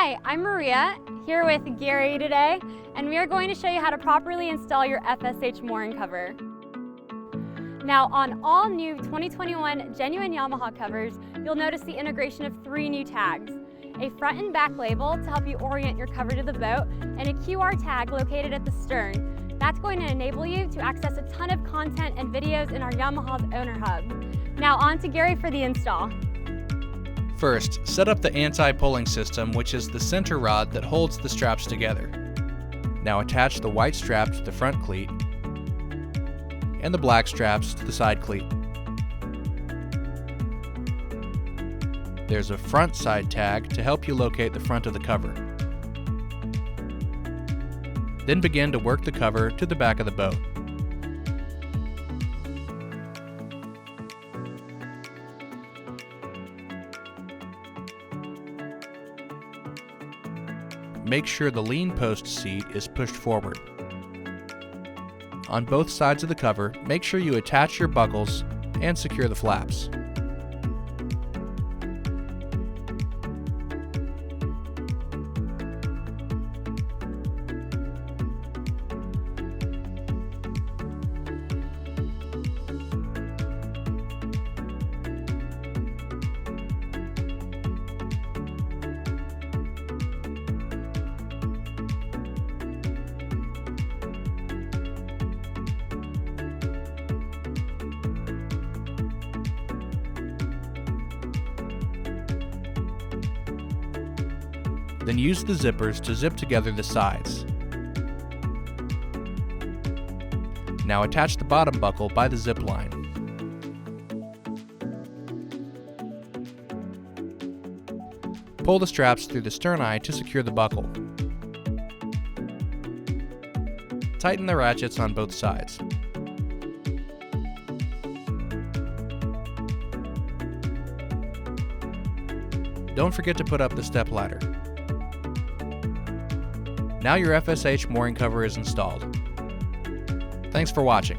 Hi, I'm Maria, here with Gary today, and we are going to show you how to properly install your FSH mooring cover. Now, on all new 2021 genuine Yamaha covers, you'll notice the integration of 3 new tags. A front and back label to help you orient your cover to the boat, and a QR tag located at the stern. That's going to enable you to access a ton of content and videos in our Yamaha's owner hub. Now on to Gary for the install. First, set up the anti-pulling system, which is the center rod that holds the straps together. Now attach the white strap to the front cleat and the black straps to the side cleat. There's a front side tag to help you locate the front of the cover. Then begin to work the cover to the back of the boat. Make sure the lean post seat is pushed forward. On both sides of the cover, make sure you attach your buckles and secure the flaps. Then use the zippers to zip together the sides. Now attach the bottom buckle by the zip line. Pull the straps through the stern eye to secure the buckle. Tighten the ratchets on both sides. Don't forget to put up the step ladder. Now your FSH mooring cover is installed. Thanks for watching.